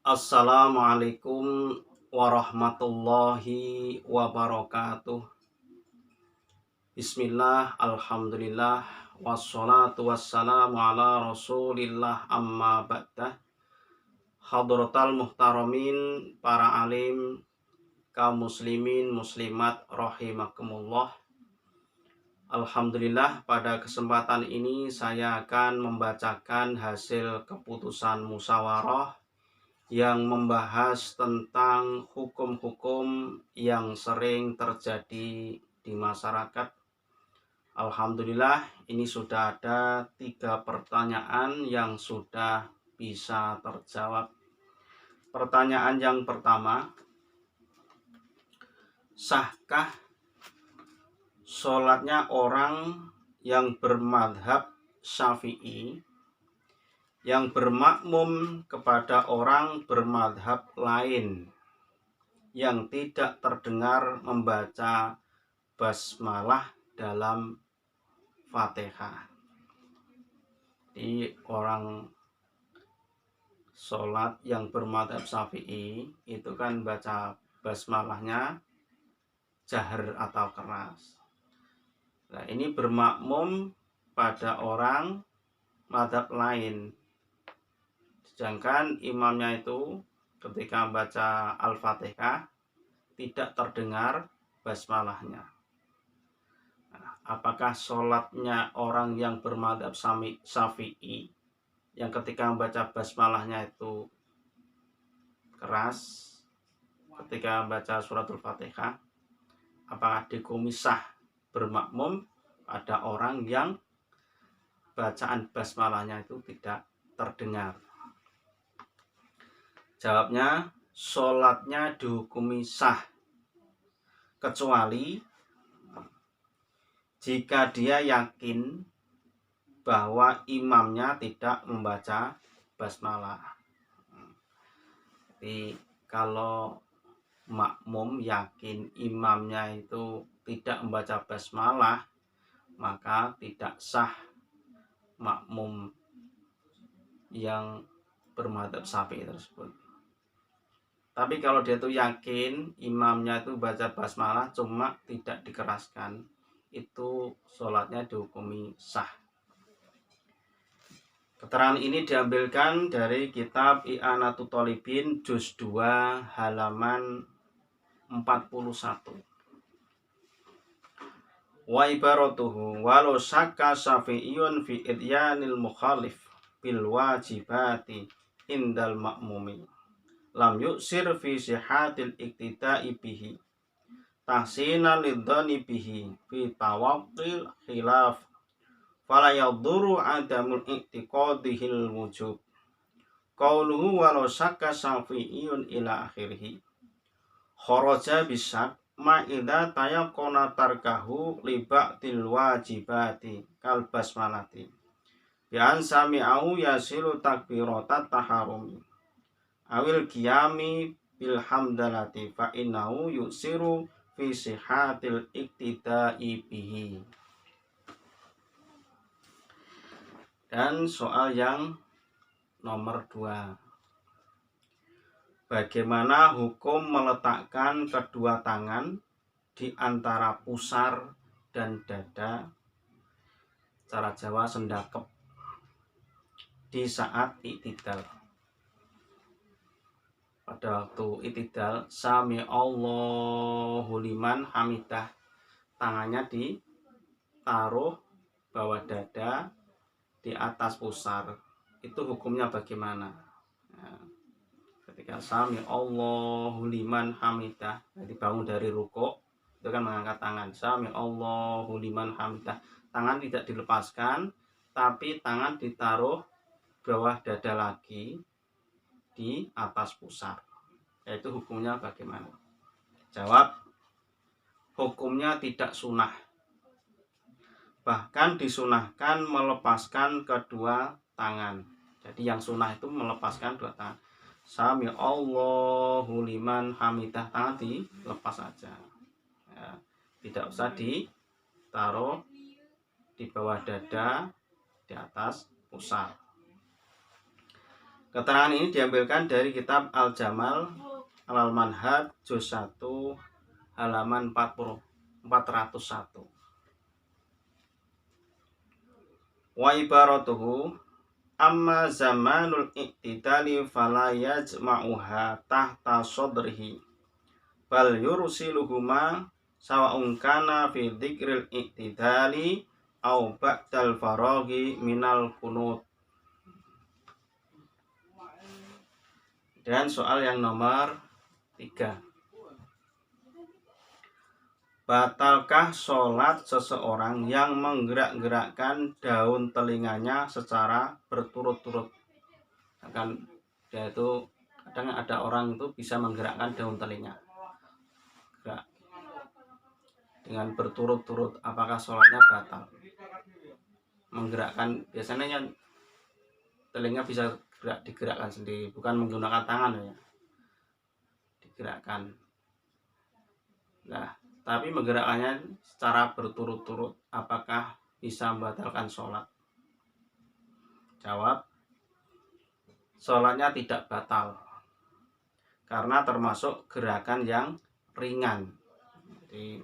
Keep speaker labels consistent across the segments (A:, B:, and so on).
A: Assalamualaikum warahmatullahi wabarakatuh. Bismillah, alhamdulillah, wassalatu wassalamu ala rasulillah amma ba'dah. Hadratal muhtaramin, para alim, kaum muslimin, muslimat, rahimakumullah. Alhamdulillah, pada kesempatan ini saya akan membacakan hasil keputusan musyawarah yang membahas tentang hukum-hukum yang sering terjadi di masyarakat. Alhamdulillah, ini sudah ada 3 pertanyaan yang sudah bisa terjawab. Pertanyaan yang pertama, sahkah sholatnya orang yang bermadhab Syafi'i yang bermakmum kepada orang bermadhab lain yang tidak terdengar membaca basmalah dalam Fatihah? Di orang sholat yang bermadhab Syafi'i itu kan baca basmalahnya jahar atau keras. Nah, ini bermakmum pada orang madhab lain, sedangkan imamnya itu ketika baca Al-Fatihah tidak terdengar basmalahnya. Nah, apakah sholatnya orang yang bermadhab Syafi'i yang ketika membaca basmalahnya itu keras ketika baca suratul Fatihah, apakah dikumisah bermakmum ada orang yang bacaan basmalahnya itu tidak terdengar? Jawabnya, sholatnya dihukumi sah kecuali jika dia yakin bahwa imamnya tidak membaca basmalah. Jadi kalau makmum yakin imamnya itu tidak membaca basmalah, maka tidak sah makmum yang bermadhab Syafi'i tersebut. Tapi kalau dia tuh yakin imamnya itu baca basmalah cuma tidak dikeraskan, itu sholatnya dihukumi sah. Keterangan ini diambilkan dari kitab I'anatul Thalibin juz 2 halaman 41. Wa ibaratuhu walau syakka syafi'iyun fi idyanil mukhalif bil wajibati indal ma'mumi lam yuksir fi sihatil iktida'i bihi tahsina lidhani bihi fi tawaqqil khilaf fala yadhuru adamul i'tiqadihil wujub qauluhu walau syakka syafi'iyun ila akhirih kharaja bisak ma idza tayaqqana tarkahu li ba'dil wajibati kal basmalati bi an sami'u yasilu takbiratat taharumi awil qiyami bil hamdalati fa innahu yusiru fi sihatil iktida'i bihi. Dan soal yang nomor 2, bagaimana hukum meletakkan kedua tangan di antara pusar dan dada, cara Jawa sendakep, di saat i'tidal? Pada waktu i'tidal, sami Allahu liman hamidah, tangannya ditaruh bawah dada di atas pusar, itu hukumnya bagaimana? Nah, ketika sami Allahu liman hamidah, jadi bangun dari rukuk itu kan mengangkat tangan, sami Allahu liman hamidah, tangan tidak dilepaskan tapi tangan ditaruh bawah dada lagi di atas pusar, yaitu hukumnya bagaimana? Jawab, hukumnya tidak sunnah, bahkan disunahkan melepaskan kedua tangan. Jadi yang sunnah itu melepaskan dua tangan. Sami Allahu liman hamidah, tangan dilepas saja ya, tidak usah ditaruh di bawah dada di atas pusar. Keterangan ini diambilkan dari kitab Al-Jamal Al-Manhaj juz 1 halaman 401. Wa ibaratuhu amma zamanul iktidali fala yajma'uha tahta sadrihi bal yursiluhuma sawa'un kana fi dzikril iktidali au ba'dal faraghi minal kunut. Dan soal yang nomor 3. Batalkah sholat seseorang yang menggerak-gerakkan daun telinganya secara berturut-turut? Kan dia itu kadang ada orang itu bisa menggerakkan daun telinga gerak dengan berturut-turut, apakah sholatnya batal? Menggerakkan biasanya telinga bisa digerakkan sendiri, bukan menggunakan tangan ya, digerakkan. Nah, tapi menggerakkannya secara berturut-turut, apakah bisa membatalkan sholat? Jawab, sholatnya tidak batal karena termasuk gerakan yang ringan. Jadi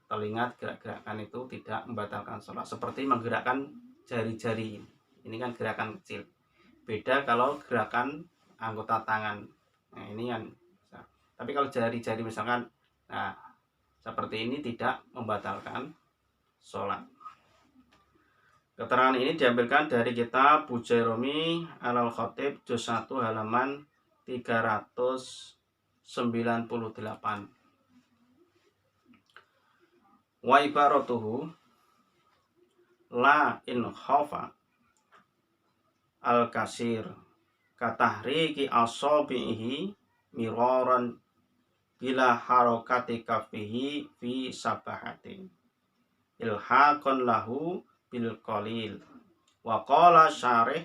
A: telinga gerak-gerakan itu tidak membatalkan sholat, seperti menggerakkan jari-jari. Ini kan gerakan kecil. Beda kalau gerakan anggota tangan. Nah, ini kan. Tapi kalau jari-jari misalkan, nah seperti ini tidak membatalkan sholat. Keterangan ini diambilkan dari kitab Bujairumi Al-Khatib juz 1 halaman 398. Wa ibaratuhu la in khafa al-kasir katahriki asabihi miraran bila harokati kafihi fi sabahatin ilhaqan lahu bil qalil wa qala syarih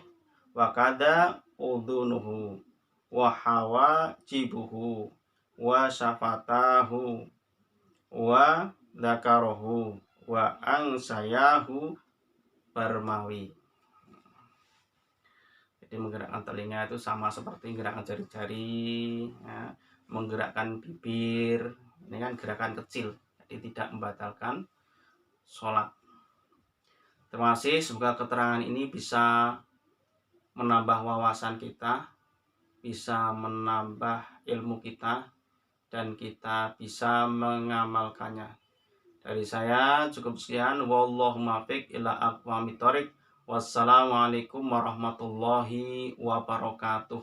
A: wa kada udhunuhu wa hawajibuhu wa syafatahu wa dzakarahu wa angsayahu barmawi. Jadi menggerakkan telinga itu sama seperti gerakan jari-jari ya, menggerakkan bibir, ini kan gerakan kecil, jadi tidak membatalkan sholat. Terima kasih, semoga keterangan ini bisa menambah wawasan kita, bisa menambah ilmu kita, dan kita bisa mengamalkannya. Dari saya cukup sekian. Wallahu muwaffiq ila aqwamit thoriq. Wassalamualaikum warahmatullahi wabarakatuh.